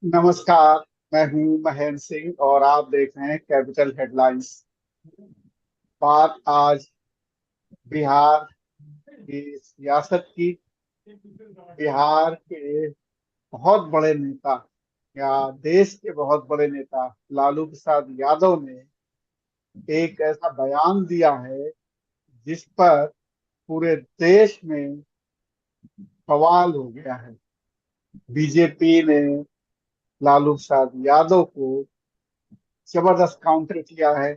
नमस्कार। मैं हूं महेंद्र सिंह और आप देख रहे हैं कैपिटल हेडलाइंस। बात आज बिहार की सियासत की। बिहार के बहुत बड़े नेता या देश के बहुत बड़े नेता लालू प्रसाद यादव ने एक ऐसा बयान दिया है जिस पर पूरे देश में बवाल हो गया है। बीजेपी ने लालू प्रसाद यादव को जबरदस्त काउंटर किया है।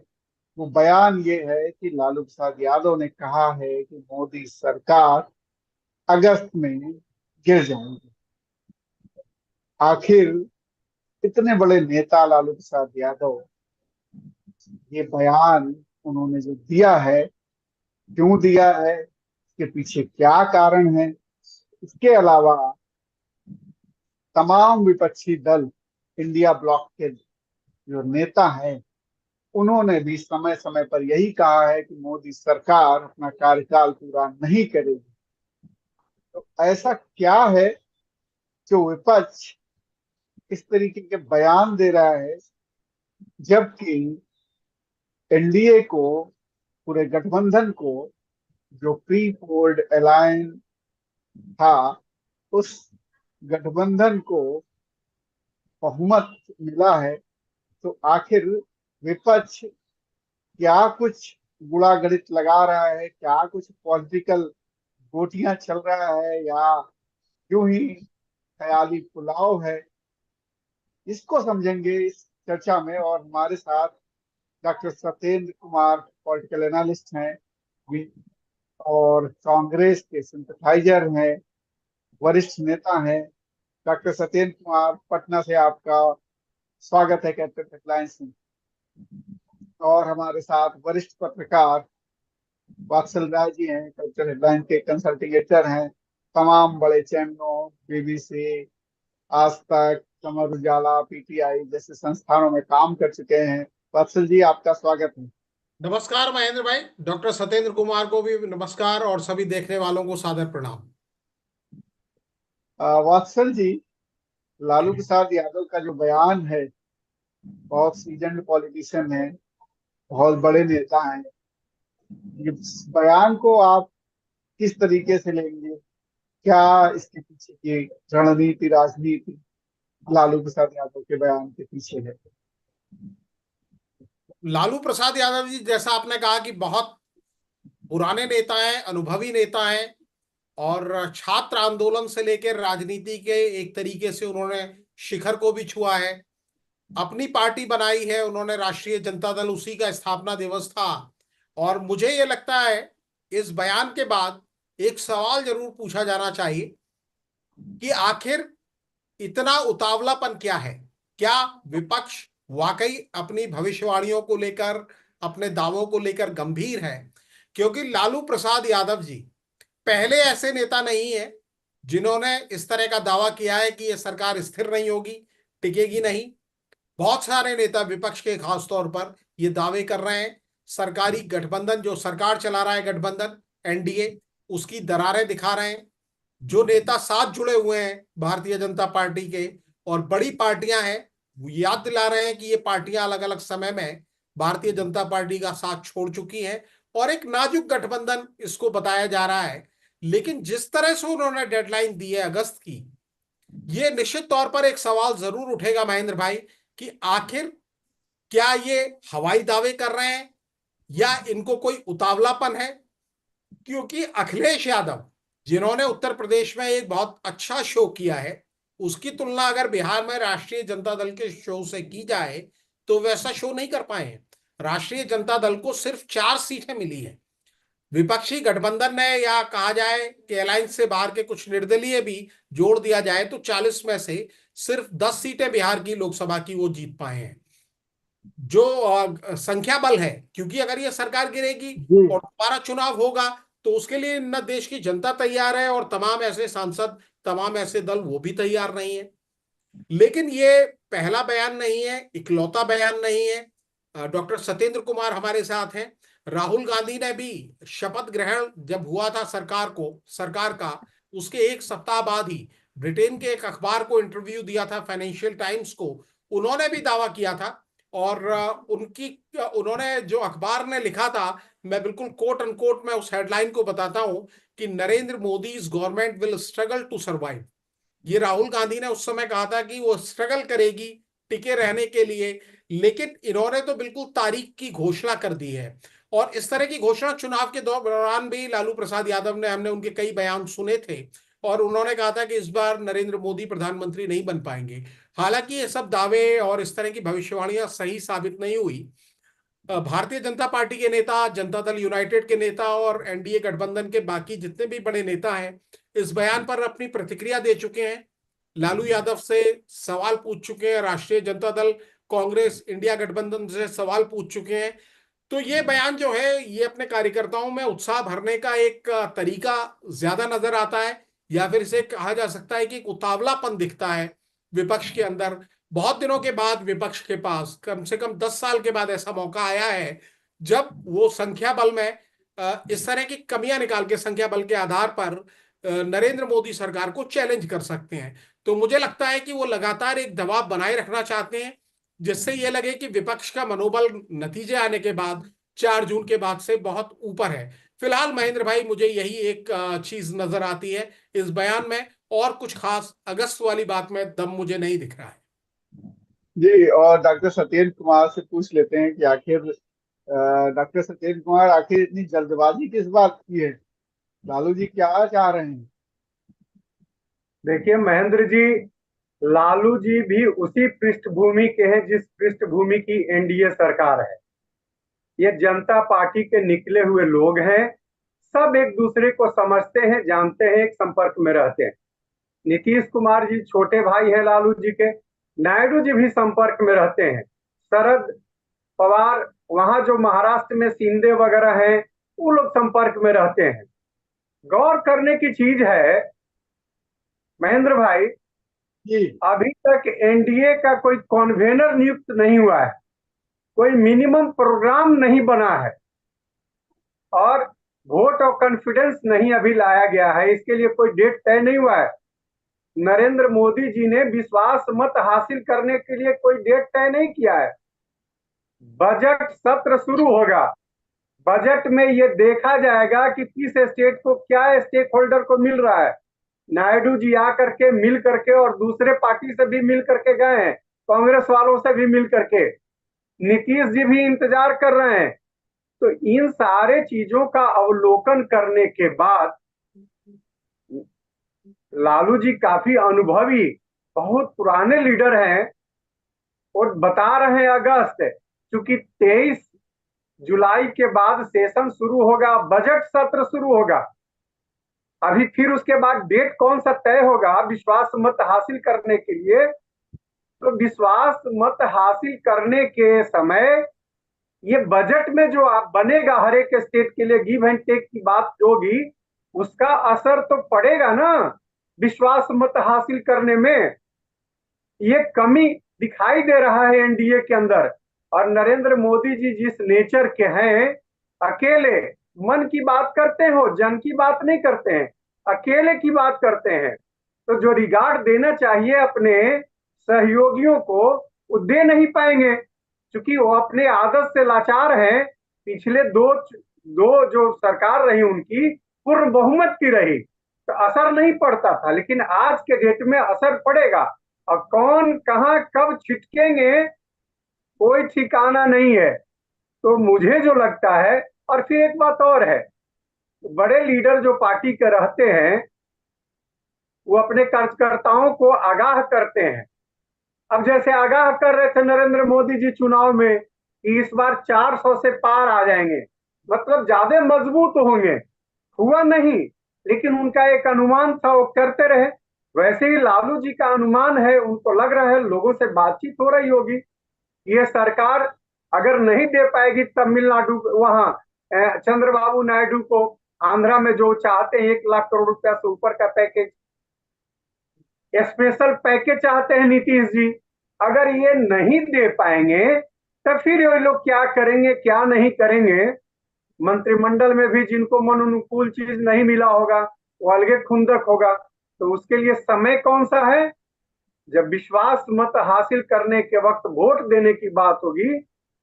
वो बयान ये है कि लालू प्रसाद यादव ने कहा है कि मोदी सरकार अगस्त में गिर जाएगी। आखिर इतने बड़े नेता लालू प्रसाद यादव ये बयान उन्होंने जो दिया है, क्यों दिया है, इसके पीछे क्या कारण है। इसके अलावा तमाम विपक्षी दल, इंडिया ब्लॉक के जो नेता हैं, उन्होंने भी समय समय पर यही कहा है कि मोदी सरकार अपना कार्यकाल पूरा नहीं करेगी। तो ऐसा क्या है जो विपक्ष इस तरीके के बयान दे रहा है, जबकि एनडीए को, पूरे गठबंधन को, जो प्री पोल्ड अलायंस था, उस गठबंधन को बहुमत मिला है। तो आखिर विपक्ष क्या कुछ गुणा गणित लगा रहा है, क्या कुछ पॉलिटिकल गोटियां चल रहा है, या यूं ही ख्याली पुलाव है, इसको समझेंगे इस चर्चा में। और हमारे साथ doctor Satyendra Kumar political analyst हैं और कांग्रेस के सिंपथाइजर हैं, वरिष्ठ नेता हैं। डॉक्टर सत्येंद्र कुमार, पटना से आपका स्वागत है कैपिटल हेडलाइंस में। और हमारे साथ वरिष्ठ पत्रकार वात्सल राय जी हैं, कैपिटल हेडलाइंस के कंसल्टिंग एडिटर हैं, तमाम बड़े चैनलों, बीबीसी, आज तक, अमर उजाला, पीटीआई जैसे संस्थानों में काम कर चुके हैं। वात्सल जी, आपका स्वागत है। नमस्कार महेंद्र भाई। डॉक्टर सत्येंद्र कुमार को भी नमस्कार और सभी देखने वालों को सादर प्रणाम। वात्सल जी, लालू प्रसाद यादव का जो बयान है, बहुत सीजन्ड पॉलिटिशियन है, बहुत बड़े नेता हैं। ये बयान को आप किस तरीके से लेंगे? क्या इसके पीछे की रणनीति, राजनीति लालू प्रसाद यादव के बयान के पीछे है? लालू प्रसाद यादव जी, जैसा आपने कहा कि बहुत पुराने नेता हैं, अनुभवी नेता हैं और छात्र आंदोलन से लेकर राजनीति के एक तरीके से उन्होंने शिखर को भी छुआ है। अपनी पार्टी बनाई है उन्होंने, राष्ट्रीय जनता दल, उसी का स्थापना दिवस था। और मुझे ये लगता है इस बयान के बाद एक सवाल जरूर पूछा जाना चाहिए कि आखिर इतना उतावलापन क्या है। क्या विपक्ष वाकई अपनी भविष्यवाणियों को लेकर, अपने दावों को लेकर गंभीर है? क्योंकि लालू प्रसाद यादव जी पहले ऐसे नेता नहीं है जिन्होंने इस तरह का दावा किया है कि यह सरकार स्थिर नहीं होगी, टिकेगी नहीं। बहुत सारे नेता विपक्ष के खास तौर पर ये दावे कर रहे हैं। सरकारी गठबंधन, जो सरकार चला रहा है गठबंधन एनडीए, उसकी दरारें दिखा रहे हैं। जो नेता साथ जुड़े हुए हैं भारतीय जनता पार्टी के और बड़ी पार्टियां हैं, वो याद दिला रहे हैं कि ये पार्टियां अलग अलग समय में भारतीय जनता पार्टी का साथ छोड़ चुकी हैं और एक नाजुक गठबंधन इसको बताया जा रहा है। लेकिन जिस तरह से उन्होंने डेडलाइन दी है अगस्त की, ये निश्चित तौर पर एक सवाल जरूर उठेगा महेंद्र भाई कि आखिर क्या ये हवाई दावे कर रहे हैं या इनको कोई उतावलापन है। क्योंकि अखिलेश यादव, जिन्होंने उत्तर प्रदेश में एक बहुत अच्छा शो किया है, उसकी तुलना अगर बिहार में राष्ट्रीय जनता दल के शो से की जाए तो वैसा शो नहीं कर पाए हैं। राष्ट्रीय जनता दल को सिर्फ 4 सीटें मिली है। विपक्षी गठबंधन ने, या कहा जाए कि अलायंस से बाहर के कुछ निर्दलीय भी जोड़ दिया जाए, तो 40 में से सिर्फ 10 सीटें बिहार की लोकसभा की वो जीत पाए हैं। जो संख्या बल है, क्योंकि अगर ये सरकार गिरेगी जी। और दोबारा चुनाव होगा तो उसके लिए न देश की जनता तैयार है और तमाम ऐसे सांसद, तमाम ऐसे दल वो भी तैयार नहीं है। लेकिन ये पहला बयान नहीं है, इकलौता बयान नहीं है। डॉक्टर सत्येंद्र कुमार हमारे साथ हैं। राहुल गांधी ने भी शपथ ग्रहण जब हुआ था सरकार का, उसके 1 सप्ताह बाद ही ब्रिटेन के एक अखबार को इंटरव्यू दिया था, फाइनेंशियल टाइम्स को, उन्होंने भी दावा किया था। और उन्होंने जो अखबार ने लिखा था, मैं बिल्कुल कोट अनकोट मैं उस हेडलाइन को बताता हूं कि Narendra Modi government will struggle to survive. ये राहुल गांधी ने उस समय कहा था कि वो स्ट्रगल करेगी टिके रहने के लिए, लेकिन इन्होंने तो बिल्कुल तारीख की घोषणा कर दी है। और इस तरह की घोषणा चुनाव के दौरान भी लालू प्रसाद यादव ने, हमने उनके कई बयान सुने थे, और उन्होंने कहा था कि इस बार नरेंद्र मोदी प्रधानमंत्री नहीं बन पाएंगे। हालांकि ये सब दावे और इस तरह की भविष्यवाणियां सही साबित नहीं हुई। भारतीय जनता पार्टी के नेता, जनता दल यूनाइटेड के नेता और एनडीए गठबंधन के बाकी जितने भी बड़े नेता हैं, इस बयान पर अपनी प्रतिक्रिया दे चुके हैं। लालू यादव से सवाल पूछ चुके हैं, राष्ट्रीय जनता दल, कांग्रेस, इंडिया गठबंधन से सवाल पूछ चुके हैं। तो ये बयान जो है, ये अपने कार्यकर्ताओं में उत्साह भरने का एक तरीका ज्यादा नजर आता है, या फिर इसे कहा जा सकता है कि एक उतावलापन दिखता है विपक्ष के अंदर। बहुत दिनों के बाद विपक्ष के पास, कम से कम 10 साल के बाद ऐसा मौका आया है जब वो संख्या बल में इस तरह की कमियां निकाल के, संख्या बल के आधार पर नरेंद्र मोदी सरकार को चैलेंज कर सकते हैं। तो मुझे लगता है कि वो लगातार एक दबाव बनाए रखना चाहते हैं, जिससे ये लगे कि विपक्ष का मनोबल नतीजे आने के बाद, 4 जून के बाद से बहुत ऊपर है। फिलहाल महेंद्र भाई, मुझे यही एक चीज नजर आती है इस बयान में, और कुछ खास अगस्त वाली बात में दम मुझे नहीं दिख रहा है। जी, और डॉक्टर सत्येंद्र कुमार से पूछ लेते हैं कि आखिर डॉक्टर सत्येंद्र कुमार, आखिर इतनी जल्दबाजी किस बात की है? लालू जी क्या चाह रहे हैं? देखिए महेंद्र जी, लालू जी भी उसी पृष्ठभूमि के हैं जिस पृष्ठभूमि की एनडीए सरकार है। ये जनता पार्टी के निकले हुए लोग हैं। सब एक दूसरे को समझते हैं, जानते हैं, एक संपर्क में रहते हैं। नीतीश कुमार जी छोटे भाई हैं लालू जी के। नायडू जी भी संपर्क में रहते हैं। शरद पवार, वहां जो महाराष्ट्र में शिंदे वगैरह हैं, वो लोग संपर्क में रहते हैं। गौर करने की चीज है महेंद्र भाई, जी। अभी तक एनडीए का कोई कन्वेनर नियुक्त नहीं हुआ है, कोई मिनिमम प्रोग्राम नहीं बना है, और वोट और कॉन्फिडेंस नहीं अभी लाया गया है। इसके लिए कोई डेट तय नहीं हुआ है। नरेंद्र मोदी जी ने विश्वास मत हासिल करने के लिए कोई डेट तय नहीं किया है। बजट सत्र शुरू होगा, बजट में ये देखा जाएगा कि किस स्टेट को क्या स्टेक होल्डर को मिल रहा है। नायडू जी आकर के मिल करके, और दूसरे पार्टी से भी मिल करके गए हैं, कांग्रेस वालों से भी मिल करके, नीतीश जी भी इंतजार कर रहे हैं। तो इन सारे चीजों का अवलोकन करने के बाद लालू जी काफी अनुभवी, बहुत पुराने लीडर हैं, और बता रहे हैं अगस्त, क्योंकि 23 जुलाई के बाद सेशन शुरू होगा, बजट सत्र शुरू होगा। अभी फिर उसके बाद डेट कौन सा तय होगा विश्वास मत हासिल करने के लिए। तो विश्वास मत हासिल करने के समय ये बजट में जो आप बनेगा हर एक स्टेट के लिए, गिव एंड टेक की बात होगी, उसका असर तो पड़ेगा ना विश्वास मत हासिल करने में। ये कमी दिखाई दे रहा है एनडीए के अंदर। और नरेंद्र मोदी जी जिस नेचर के हैं, अकेले मन की बात करते हो, जन की बात नहीं करते हैं, अकेले की बात करते हैं। तो जो रिगार्ड देना चाहिए अपने सहयोगियों को, वो दे नहीं पाएंगे, क्योंकि वो अपने आदत से लाचार हैं। पिछले दो दो जो सरकार रही उनकी पूर्ण बहुमत की रही, तो असर नहीं पड़ता था, लेकिन आज के डेट में असर पड़ेगा। और कौन कहां कब छिटकेंगे कोई ठिकाना नहीं है। तो मुझे जो लगता है, और फिर एक बात और है, बड़े लीडर जो पार्टी के रहते हैं वो अपने कार्यकर्ताओं को आगाह करते हैं। अब जैसे आगाह कर रहे थे नरेंद्र मोदी जी चुनाव में कि इस बार 400 से पार आ जाएंगे, मतलब ज्यादा मजबूत होंगे। हुआ नहीं, लेकिन उनका एक अनुमान था, वो करते रहे। वैसे ही लालू जी का अनुमान है, उनको लग रहा है, लोगों से बातचीत हो रही होगी, ये सरकार अगर नहीं दे पाएगी तमिलनाडु, वहां चंद्रबाबू नायडू को, आंध्रा में जो चाहते हैं 1 लाख करोड़ रुपया से ऊपर का पैकेज, स्पेशल पैकेज चाहते हैं नीतीश जी, अगर ये नहीं दे पाएंगे तो फिर ये लोग क्या करेंगे क्या नहीं करेंगे। मंत्रिमंडल में भी जिनको मन अनुकूल चीज नहीं मिला होगा वो अलगे खुंदक होगा। तो उसके लिए समय कौन सा है? जब विश्वास मत हासिल करने के वक्त वोट देने की बात होगी,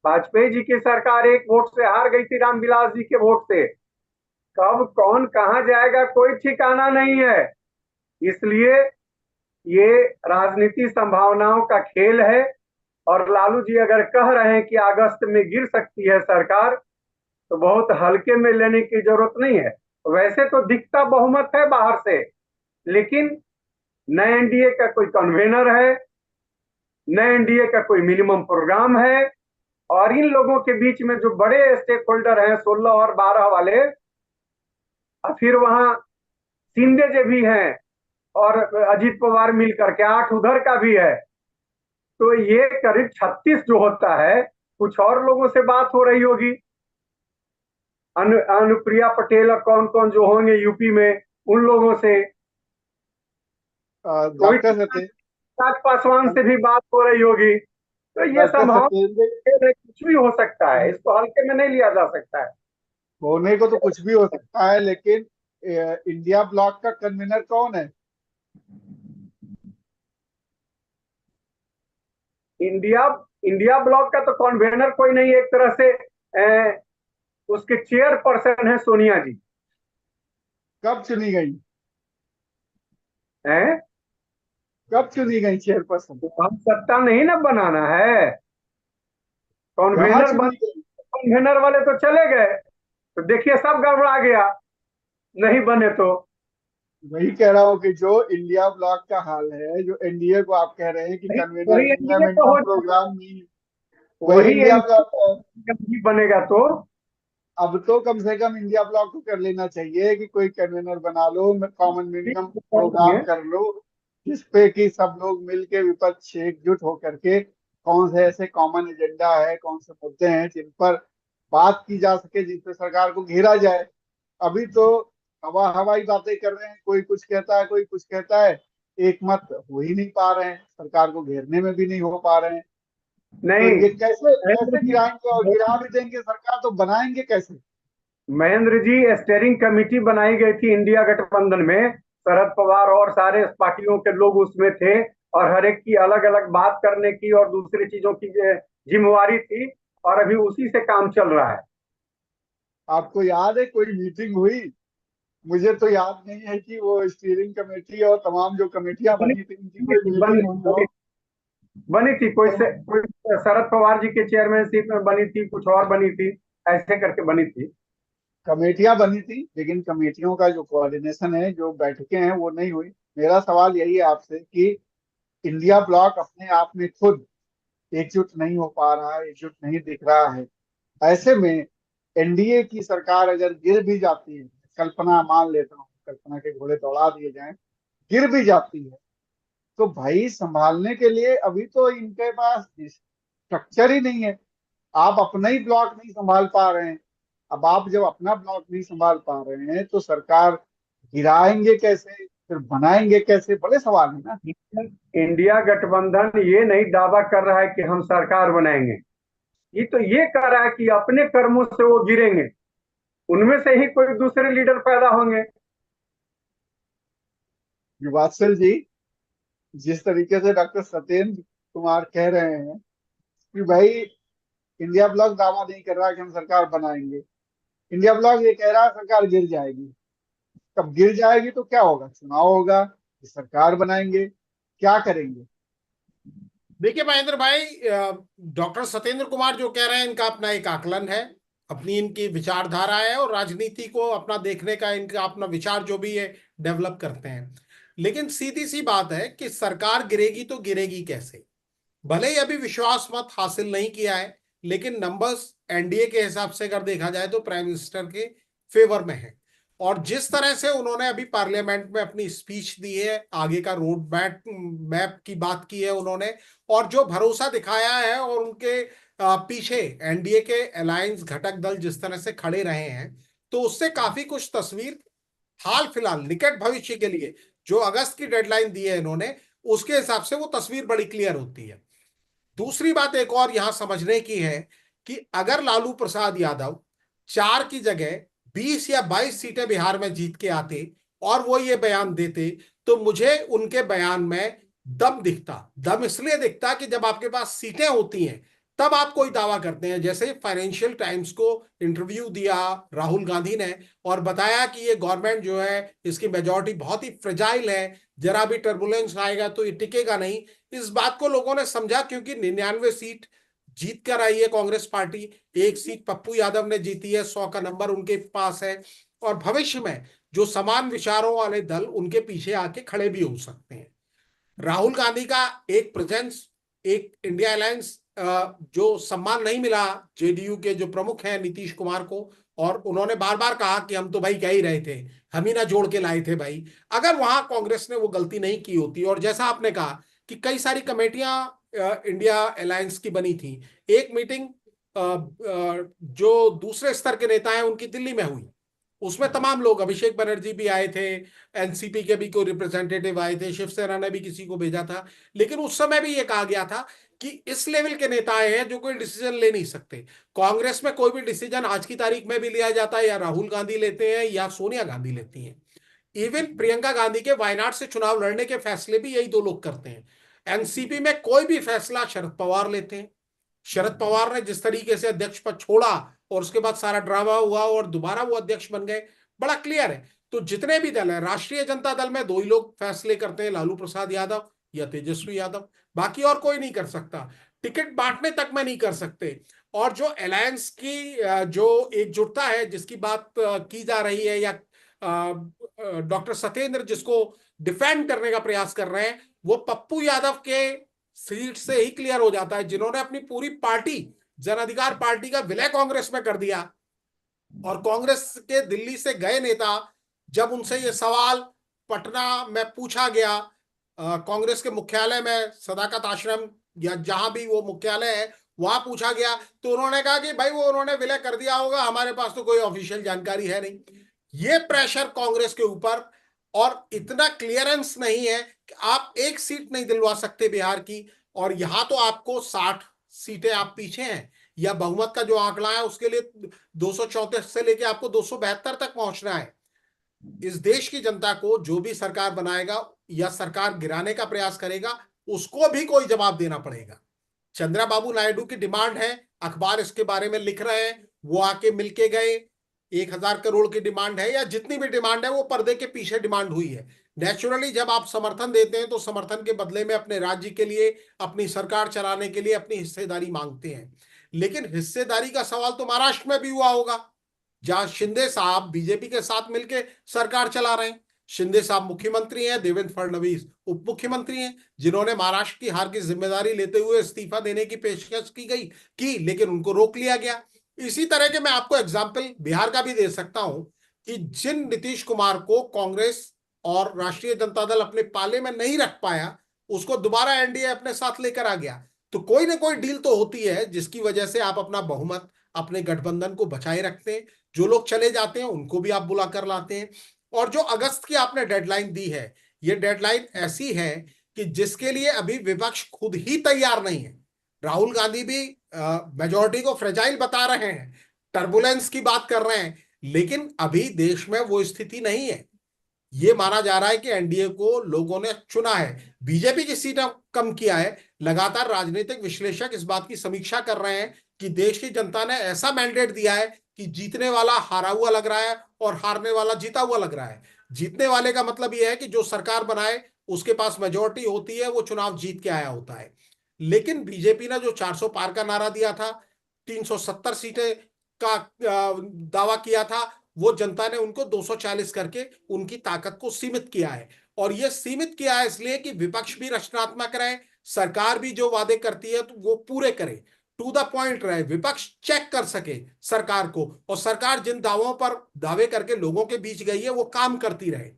वाजपेयी जी की सरकार 1 वोट से हार गई थी, रामविलास जी के वोट से। कब कौन कहां जाएगा कोई ठिकाना नहीं है। इसलिए ये राजनीति संभावनाओं का खेल है। और लालू जी अगर कह रहे हैं कि अगस्त में गिर सकती है सरकार, तो बहुत हल्के में लेने की जरूरत नहीं है। वैसे तो दिखता बहुमत है बाहर से, लेकिन न एनडीए का कोई कन्वेनर है, न एनडीए का कोई मिनिमम प्रोग्राम है। और इन लोगों के बीच में जो बड़े स्टेक होल्डर हैं 16 और 12 वाले, और फिर वहां शिंदे जी भी हैं और अजीत पवार मिलकर के 8 उधर का भी है। तो ये करीब 36 जो होता है, कुछ और लोगों से बात हो रही होगी, अनुप्रिया पटेल और कौन कौन जो होंगे यूपी में, उन लोगों से। कोई डॉक्टर सत्येंद्र चिराग पासवान से भी बात हो रही होगी। तो ये डॉक्टर सत्येंद्र संभावना कुछ भी हो सकता है, इसको हल्के में नहीं लिया जा सकता है। होने को तो कुछ भी हो सकता है, लेकिन इंडिया ब्लॉक का कन्वीनर कौन है? इंडिया इंडिया ब्लॉक का तो कन्वेनर कोई नहीं, एक तरह से उसके चेयरपर्सन है सोनिया जी। कब चुनी गई? हैं? कब चुनी गई चेयरपर्सन? तो हम सत्ता नहीं ना बनाना है। कहाँ कन्वेनर चुनी गई? कन्वेनर वाले तो चले गए, तो देखिए सब गड़बड़ा गया, नहीं बने तो। वही कह रहा हूँ कि जो इंडिया ब्लॉक का हाल है, जो एनडीए को आप कह रहे हैं कि कन्वीनर वही नहीं है, एनडीए तो मिनिमम हो प्रोग्राम नहीं है, वही वही इंडिया ब्लॉक है। एनडीए बनेगा तो। अब तो कम से कम इंडिया ब्लॉक को कर लेना चाहिए कि कोई कन्वीनर बना लो, कॉमन मिनिमम प्रोग्राम कर लो, जिसपे कि सब लोग मिलके विपक्ष से एकजुट होकर के कौन से ऐसे कॉमन एजेंडा है, कौन से मुद्दे हैं जिन पर बात की जा सके, जिन पर सरकार को घेरा जाए। अभी तो हवाई बातें कर रहे हैं, कोई कुछ कहता है, कोई कुछ कहता है, एक मत हो ही नहीं पा रहे हैं, सरकार को घेरने में भी नहीं हो पा रहे हैं। तो नहीं ये कैसे महेंद्र कैसे गिराएंगे, और जी, गिरा भी देंगे सरकार तो बनाएंगे कैसे? महेंद्र जी, स्टेयरिंग कमेटी बनाई गई थी इंडिया गठबंधन में, शरद पवार और सारे पार्टियों के लोग उसमें थे, और हर एक की अलग अलग बात करने की और दूसरी चीजों की जिम्मेवारी थी, और अभी उसी से काम चल रहा है। आपको याद है कोई मीटिंग हुई? मुझे तो याद नहीं है कि वो स्टीयरिंग कमेटी और तमाम जो कमेटियां बनी बनी थी उनकी कोई मीटिंग हुई बनी हो। बनी थी, कोई शरद पवार जी के चेयरमैनशिप में बनी थी, कुछ और बनी थी, ऐसे करके बनी थी। कमेटियां बनी थी, लेकिन कमेटियों का जो कोऑर्डिनेशन है, जो बैठकें हैं, वो नहीं हुई। मेरा सवाल यही है आपसे कि इंडिया ब्लॉक अपने आप में खुद एकजुट नहीं हो पा रहा है, एकजुट नहीं दिख रहा है। ऐसे में एनडीए की सरकार अगर गिर भी जाती है, कल्पना मान लेता हूँ, कल्पना के घोड़े दौड़ा दिए जाएं, गिर भी जाती है, तो भाई संभालने के लिए अभी तो इनके पास स्ट्रक्चर ही नहीं है। आप अपना ही ब्लॉक नहीं संभाल पा रहे हैं। अब आप जब अपना ब्लॉक नहीं संभाल पा रहे हैं तो सरकार गिराएंगे कैसे, फिर बनाएंगे कैसे? बड़े सवाल है ना। इंडिया गठबंधन ये नहीं दावा कर रहा है कि हम सरकार बनाएंगे, ये तो ये कह रहा है कि अपने कर्मों से वो गिरेंगे, उनमें से ही कोई दूसरे लीडर पैदा होंगे। वात्सल जी, जिस तरीके से डॉक्टर सत्येंद्र कुमार कह रहे हैं कि भाई इंडिया ब्लॉक दावा नहीं कर रहा कि हम सरकार बनाएंगे, इंडिया ब्लॉक ये कह रहा है सरकार गिर जाएगी। तब गिर जाएगी तो क्या होगा? चुनाव होगा, सरकार बनाएंगे, क्या करेंगे? देखिए महेंद्र भाई, डॉक्टर सत्येंद्र कुमार जो कह रहे हैं इनका अपना एक आकलन है, अपनी इनकी विचारधारा है, और राजनीति को अपना देखने का इनका अपना विचार जो भी है डेवलप करते हैं। लेकिन सीधी सी बात है कि सरकार गिरेगी तो गिरेगी कैसे? भले ही अभी विश्वास मत हासिल नहीं किया है, लेकिन नंबर्स एनडीए के हिसाब से अगर देखा जाए तो प्राइम मिनिस्टर के फेवर में है। और जिस तरह से उन्होंने अभी पार्लियामेंट में अपनी स्पीच दी है, आगे का रोड मैप की बात की है उन्होंने, और जो भरोसा दिखाया है, और उनके पीछे एनडीए के अलायंस घटक दल जिस तरह से खड़े रहे हैं, तो उससे काफी कुछ तस्वीर हाल फिलहाल निकट भविष्य के लिए जो अगस्त की डेडलाइन दी है इन्होंने, उसके हिसाब से वो तस्वीर बड़ी क्लियर होती है। दूसरी बात एक और यहां समझने की है कि अगर लालू प्रसाद यादव 4 की जगह 20 या 22 सीटें बिहार में जीत के आते और वो ये बयान देते, तो मुझे उनके बयान में दम दिखता। दम इसलिए दिखता कि जब आपके पास सीटें होती हैं तब आप कोई दावा करते हैं। जैसे फाइनेंशियल टाइम्स को इंटरव्यू दिया राहुल गांधी ने और बताया कि ये गवर्नमेंट जो है इसकी मेजोरिटी बहुत ही फ्रेजाइल है, जरा भी टर्बुलेंस आएगा तो ये टिकेगा नहीं। इस बात को लोगों ने समझा क्योंकि 99 सीट जीत कर आई है कांग्रेस पार्टी, एक सीट पप्पू यादव ने जीती है, 100 का नंबर उनके पास है, और भविष्य में जो समान विचारों वाले दल उनके पीछे आके खड़े भी हो सकते हैं। राहुल गांधी का एक प्रेजेंस, एक इंडिया अलायंस जो सम्मान नहीं मिला जेडीयू के जो प्रमुख हैं नीतीश कुमार को, और उन्होंने बार बार कहा कि हम तो भाई कह ही रहे थे, हम ही ना जोड़ के लाए थे भाई। अगर वहां कांग्रेस ने वो गलती नहीं की होती, और जैसा आपने कहा कि कई सारी कमेटियां इंडिया अलायंस की बनी थी, एक मीटिंग जो दूसरे स्तर के नेता हैं उनकी दिल्ली में हुई, उसमें तमाम लोग, अभिषेक बनर्जी भी आए थे, एनसीपी के भी कोई रिप्रेजेंटेटिव आए थे, शिवसेना ने भी किसी को भेजा था, लेकिन उस समय भी ये कहा गया था कि इस लेवल के नेता आए हैं जो कोई डिसीजन ले नहीं सकते। कांग्रेस में कोई भी डिसीजन आज की तारीख में भी लिया जाता है या राहुल गांधी लेते हैं या सोनिया गांधी लेती हैं। इवन प्रियंका गांधी के वायनाड से चुनाव लड़ने के फैसले भी यही दो लोग करते हैं। एनसीपी में कोई भी फैसला शरद पवार लेते हैं। शरद पवार ने जिस तरीके से अध्यक्ष पद छोड़ा और उसके बाद सारा ड्रामा हुआ और दोबारा वो अध्यक्ष बन गए, बड़ा क्लियर है। तो जितने भी दल हैं, राष्ट्रीय जनता दल में दो ही लोग फैसले करते हैं, लालू प्रसाद यादव या तेजस्वी यादव, बाकी और कोई नहीं कर सकता। टिकट बांटने तक में नहीं कर सकते। और जो अलायंस की जो एकजुटता है जिसकी बात की जा रही है, या डॉक्टर सत्येंद्र जिसको डिफेंड करने का प्रयास कर रहे हैं, वो पप्पू यादव के सीट से ही क्लियर हो जाता है, जिन्होंने अपनी पूरी पार्टी जन अधिकार पार्टी का विलय कांग्रेस में कर दिया। और कांग्रेस के दिल्ली से गए नेता, जब उनसे ये सवाल पटना में पूछा गया, कांग्रेस के मुख्यालय में सदाकत आश्रम या जहां भी वो मुख्यालय है वहां पूछा गया, तो उन्होंने कहा कि भाई वो उन्होंने विलय कर दिया होगा, हमारे पास तो कोई ऑफिशियल जानकारी है नहीं। ये प्रेशर कांग्रेस के ऊपर, और इतना क्लियरेंस नहीं है कि आप एक सीट नहीं दिलवा सकते बिहार की, और यहां तो आपको 60 सीटें आप पीछे हैं, या बहुमत का जो आंकड़ा है उसके लिए 234 से लेके आपको 272 तक पहुंचना है। इस देश की जनता को जो भी सरकार बनाएगा या सरकार गिराने का प्रयास करेगा, उसको भी कोई जवाब देना पड़ेगा। चंद्रा बाबू नायडू की डिमांड है, अखबार इसके बारे में लिख रहे हैं, वो आके मिलके गए, 1000 करोड़ की डिमांड है, या जितनी भी डिमांड है वो पर्दे के पीछे डिमांड हुई है। नेचुरली जब आप समर्थन देते हैं तो समर्थन के बदले में अपने राज्य के लिए, अपनी सरकार चलाने के लिए अपनी हिस्सेदारी मांगते हैं। लेकिन हिस्सेदारी का सवाल तो महाराष्ट्र में भी हुआ होगा, जहां शिंदे साहब बीजेपी के साथ मिलकर सरकार चला रहे हैं। शिंदे साहब मुख्यमंत्री हैं, देवेंद्र फडणवीस उप मुख्यमंत्री हैं, जिन्होंने महाराष्ट्र की हार की जिम्मेदारी लेते हुए इस्तीफा देने की पेशकश की, लेकिन उनको रोक लिया गया। इसी तरह के मैं आपको एग्जाम्पल बिहार का भी दे सकता हूं कि जिन नीतीश कुमार को कांग्रेस और राष्ट्रीय जनता दल अपने पाले में नहीं रख पाया, उसको दोबारा एनडीए अपने साथ लेकर आ गया। तो कोई ना कोई डील तो होती है जिसकी वजह से आप अपना बहुमत, अपने गठबंधन को बचाए रखते हैं। जो लोग चले जाते हैं उनको भी आप बुला कर लाते हैं। और जो अगस्त की आपने डेडलाइन दी है, ये डेडलाइन ऐसी है कि जिसके लिए अभी विपक्ष खुद ही तैयार नहीं है। राहुल गांधी भी मेजोरिटी को फ्रेजाइल बता रहे हैं, टर्बुलेंस की बात कर रहे हैं, लेकिन अभी देश में वो स्थिति नहीं है। ये माना जा रहा है कि एनडीए को लोगों ने चुना है, बीजेपी की सीटें कम किया है। लगातार राजनीतिक विश्लेषक इस बात की समीक्षा कर रहे हैं कि देश की जनता ने ऐसा मैंडेट दिया है कि जीतने वाला हारा हुआ लग रहा है और हारने वाला जीता हुआ लग रहा है। जीतने वाले का मतलब यह है कि जो सरकार बनाए उसके पास मेजोरिटी होती है, वो चुनाव जीत के आया होता है। लेकिन बीजेपी ने जो 400 पार का नारा दिया था, 370 सीटें का दावा किया था, वो जनता ने उनको 240 करके उनकी ताकत को सीमित किया है। और ये सीमित किया है इसलिए कि विपक्ष भी रचनात्मक रहे, सरकार भी जो वादे करती है तो वो पूरे करे, टू द पॉइंट रहे, विपक्ष चेक कर सके सरकार को, और सरकार जिन दावों पर दावे करके लोगों के बीच गई है वो काम करती रहे।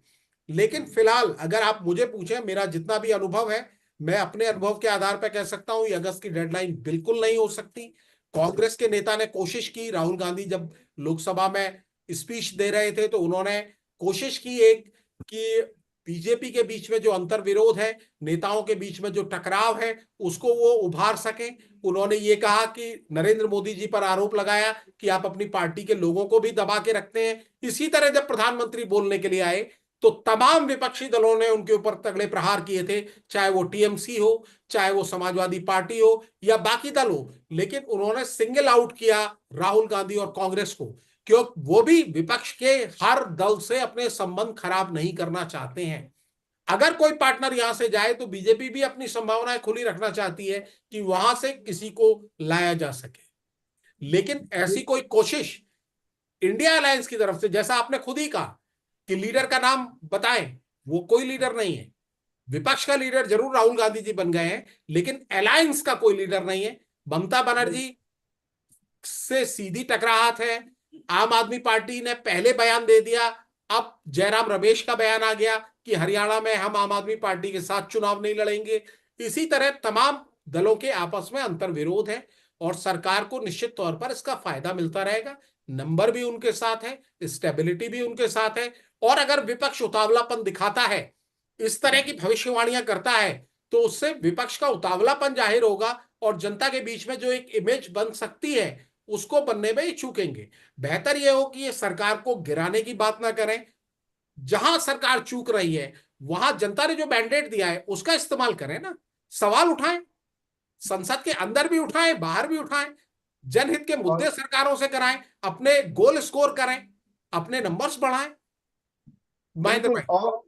लेकिन फिलहाल अगर आप मुझे पूछें, मेरा जितना भी अनुभव है, मैं अपने अनुभव के आधार पर कह सकता हूं, अगस्त की डेडलाइन बिल्कुल नहीं हो सकती। कांग्रेस के नेता ने कोशिश की, राहुल गांधी जब लोकसभा में स्पीच दे रहे थे तो उन्होंने कोशिश की एक कि बीजेपी के बीच में जो अंतर विरोध है, नेताओं के बीच में जो टकराव है, उसको वो उभार सके। उन्होंने ये कहा कि नरेंद्र मोदी जी पर आरोप लगाया कि आप अपनी पार्टी के लोगों को भी दबा के रखते हैं। इसी तरह जब प्रधानमंत्री बोलने के लिए आए तो तमाम विपक्षी दलों ने उनके ऊपर तगड़े प्रहार किए थे, चाहे वो टीएमसी हो, चाहे वो समाजवादी पार्टी हो या बाकी दल हो। लेकिन उन्होंने सिंगल आउट किया राहुल गांधी और कांग्रेस को, क्योंकि वो भी विपक्ष के हर दल से अपने संबंध खराब नहीं करना चाहते हैं। अगर कोई पार्टनर यहां से जाए तो बीजेपी भी अपनी संभावनाएं खुली रखना चाहती है कि वहां से किसी को लाया जा सके। लेकिन ऐसी कोई कोशिश इंडिया अलायंस की तरफ से, जैसा आपने खुद ही कहा कि लीडर का नाम बताएं, वो कोई लीडर नहीं है। विपक्ष का लीडर जरूर राहुल गांधी जी बन गए हैं, लेकिन अलायंस का कोई लीडर नहीं है। ममता बनर्जी से सीधी टकराहट है। आम आदमी पार्टी ने पहले बयान दे दिया, अब जयराम रमेश का बयान आ गया कि हरियाणा में हम आम आदमी पार्टी के साथ चुनाव नहीं लड़ेंगे। इसी तरह तमाम दलों के आपस में अंतर विरोध है और सरकार को निश्चित तौर पर इसका फायदा मिलता रहेगा। नंबर भी उनके साथ है, स्टेबिलिटी भी उनके साथ है। और अगर विपक्ष उतावलापन दिखाता है, इस तरह की भविष्यवाणियां करता है, तो उससे विपक्ष का उतावलापन जाहिर होगा और जनता के बीच में जो एक इमेज बन सकती है उसको बनने में ही चूकेंगे। बेहतर यह हो कि ये सरकार को गिराने की बात ना करें। जहां सरकार चूक रही है वहां जनता ने जो मैंडेट दिया है उसका इस्तेमाल करें ना, सवाल उठाएं, संसद के अंदर भी उठाएं, बाहर भी उठाएं, जनहित के और मुद्दे सरकारों से कराएं, अपने गोल स्कोर करें, अपने नंबर्स बढ़ाएं। महेंद्र बिल्कुल। भाई।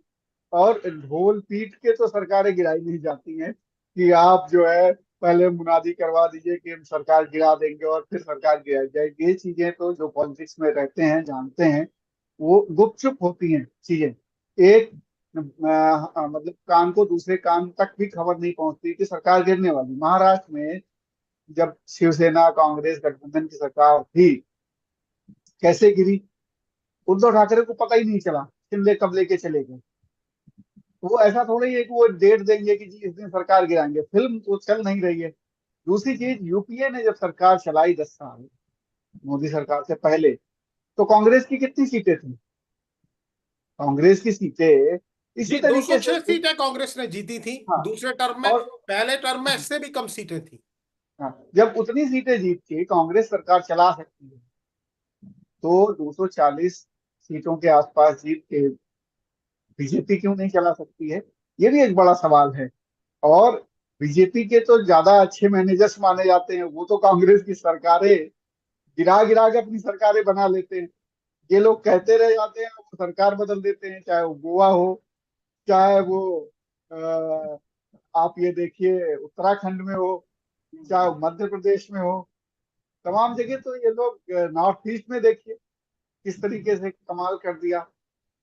और ढोल पीट के तो सरकारें गिराई नहीं जाती हैं कि आप जो है पहले मुनादी करवा दीजिए कि हम सरकार गिरा देंगे और फिर सरकार गिराई जाएगी। ये चीजें तो जो पॉलिटिक्स में रहते हैं जानते हैं, वो गुपचुप होती हैं चीजें। एक मतलब कान को दूसरे कान तक भी खबर नहीं पहुंचती कि सरकार गिरने वाली। महाराष्ट्र में जब शिवसेना कांग्रेस गठबंधन की सरकार थी, कैसे गिरी उद्धव ठाकरे को पता ही नहीं चला, शिंदे कब लेके चले गए। वो ऐसा थोड़ा ही है कि वो डेट देंगे कि जी इस दिन सरकार गिराएंगे, फिल्म तो चल नहीं रही है। दूसरी चीज, यूपीए ने जब सरकार चलाई 10 साल मोदी सरकार से पहले, तो कांग्रेस की कितनी सीटें थी? कांग्रेस की सीटें इसी जी, तरीके से 206 थी। सीटें कांग्रेस ने जीती थी हाँ। दूसरे टर्म में। और पहले टर्म में इससे भी कम सीटें थी। हाँ, जब उतनी सीटें जीत के कांग्रेस सरकार चला सकती है, तो 240 सीटों के आसपास जीत के बीजेपी क्यों नहीं चला सकती है? ये भी एक बड़ा सवाल है। और बीजेपी के तो ज्यादा अच्छे मैनेजर्स माने जाते हैं, वो तो कांग्रेस की सरकारें गिरा गिरा के अपनी सरकारें बना लेते हैं। ये लोग कहते रह जाते हैं, वो सरकार बदल देते हैं, चाहे वो गोवा हो, चाहे वो अ, आप ये देखिए उत्तराखंड में हो, चाहे वो मध्य प्रदेश में हो, तमाम जगह तो ये लोग, नॉर्थ ईस्ट में देखिए किस तरीके से कमाल कर दिया।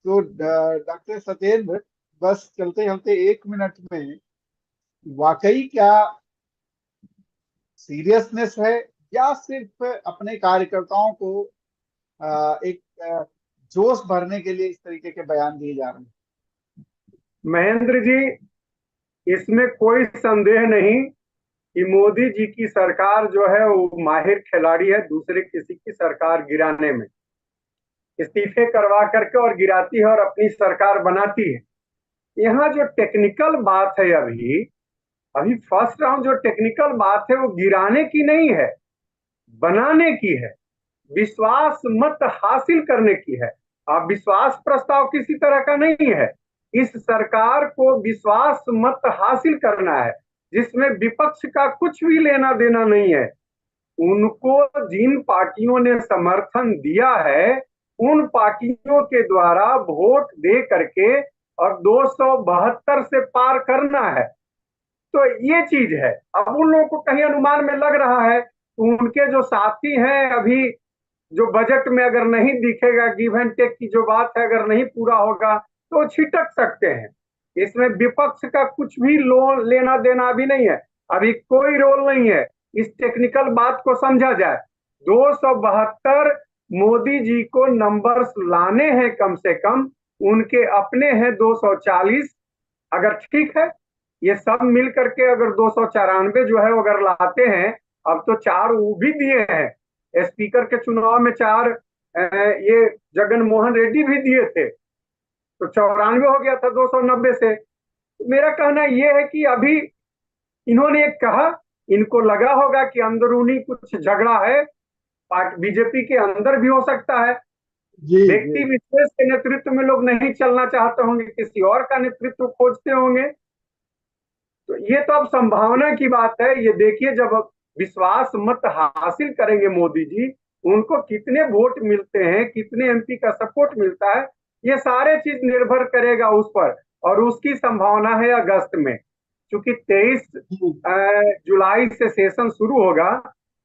तो डॉक्टर सत्येंद्र, बस चलते चलते 1 मिनट में, वाकई क्या सीरियसनेस है या सिर्फ अपने कार्यकर्ताओं को एक जोश भरने के लिए इस तरीके के बयान दिए जा रहे हैं? महेंद्र जी, इसमें कोई संदेह नहीं कि मोदी जी की सरकार जो है वो माहिर खिलाड़ी है दूसरे किसी की सरकार गिराने में। इस्तीफे करवा करके और गिराती है और अपनी सरकार बनाती है। यहाँ जो टेक्निकल बात है, अभी अभी फर्स्ट राउंड जो टेक्निकल बात है वो गिराने की नहीं है, बनाने की है, विश्वास मत हासिल करने की है। अब विश्वास प्रस्ताव किसी तरह का नहीं है। इस सरकार को विश्वास मत हासिल करना है, जिसमें विपक्ष का कुछ भी लेना देना नहीं है। उनको जिन पार्टियों ने समर्थन दिया है, उन पार्टियों के द्वारा वोट दे करके और 272 से पार करना है। तो ये चीज है। अब उन लोगों को कहीं अनुमान में लग रहा है, उनके जो साथी हैं अभी, जो बजट में अगर नहीं दिखेगा, गिव एंड टेक की जो बात है अगर नहीं पूरा होगा तो छिटक सकते हैं। इसमें विपक्ष का कुछ भी लोन लेना देना अभी नहीं है, अभी कोई रोल नहीं है। इस टेक्निकल बात को समझा जाए, 272 मोदी जी को नंबर्स लाने हैं कम से कम, उनके अपने हैं 240। अगर ठीक है, ये सब मिल करके अगर 294 जो है अगर लाते हैं, अब तो 4 वो भी दिए हैं स्पीकर के चुनाव में, 4 ये जगन मोहन रेड्डी भी दिए थे, तो 94 हो गया था 290 से। मेरा कहना यह है कि अभी इन्होंने एक कहा, इनको लगा होगा कि अंदरूनी कुछ झगड़ा है, बीजेपी के अंदर भी हो सकता है, जी व्यक्ति जी। विशेष के नेतृत्व में लोग नहीं चलना चाहते होंगे, किसी और का नेतृत्व खोजते होंगे। तो ये तो अब संभावना की बात है। ये देखिए, जब विश्वास मत हासिल करेंगे मोदी जी, उनको कितने वोट मिलते हैं, कितने एमपी का सपोर्ट मिलता है, ये सारे चीज निर्भर करेगा उस पर। और उसकी संभावना है अगस्त में, क्योंकि 23 जी जुलाई से सेशन शुरू होगा।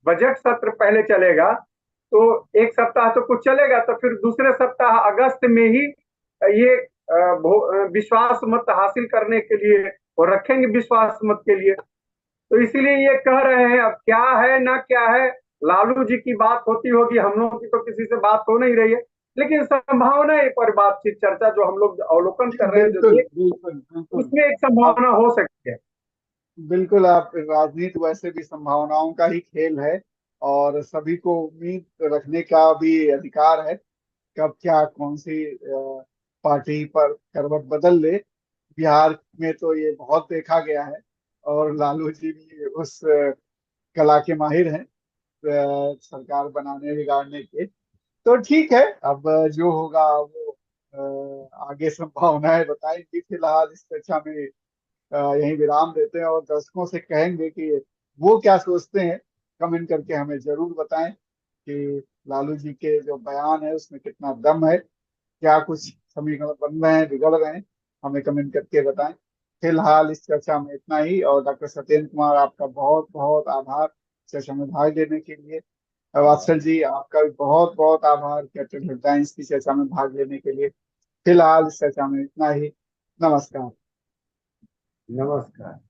बजट सत्र पहले चलेगा, तो एक सप्ताह तो कुछ चलेगा, तो फिर दूसरे सप्ताह अगस्त में ही ये विश्वास मत हासिल करने के लिए और रखेंगे विश्वास मत के लिए। तो इसीलिए ये कह रहे हैं, अब क्या है ना क्या है, लालू जी की बात होती होगी, हम लोगों की तो किसी से बात हो नहीं रही है, लेकिन संभावना पर बातचीत चर्चा जो हम लोग अवलोकन जी, कर रहे हैं, जो बिल्कुल देख, बिल्कुल बिल्कुल। उसमें एक अब संभावना हो सकती है। बिल्कुल, आप राजनीति वैसे भी संभावनाओं का ही खेल है, और सभी को उम्मीद रखने का भी अधिकार है। कब क्या कौन सी पार्टी पर करवट बदल ले। बिहार में तो ये बहुत देखा गया है, और लालू जी भी उस कला के माहिर हैं, सरकार बनाने बिगाड़ने के। तो ठीक है, अब जो होगा वो आगे संभावनाएं बताएंगी। फिलहाल इस चर्चा में यहीं विराम देते हैं, और दर्शकों से कहेंगे कि वो क्या सोचते हैं, कमेंट करके हमें जरूर बताएं कि लालू जी के जो बयान है उसमें कितना दम है, क्या कुछ समीकरण बन रहे हैं, बिगड़ रहे हैं, हमें कमेंट करके बताएं। फिलहाल इस चर्चा में इतना ही, और डॉक्टर सत्येंद्र कुमार, आपका बहुत बहुत आभार चर्चा में भाग लेने के लिए। वात्सल जी, आपका भी बहुत बहुत आभार कैप्टन हेडलाइंस की चर्चा में भाग लेने के लिए। फिलहाल इस चर्चा में इतना ही। नमस्कार। नमस्कार।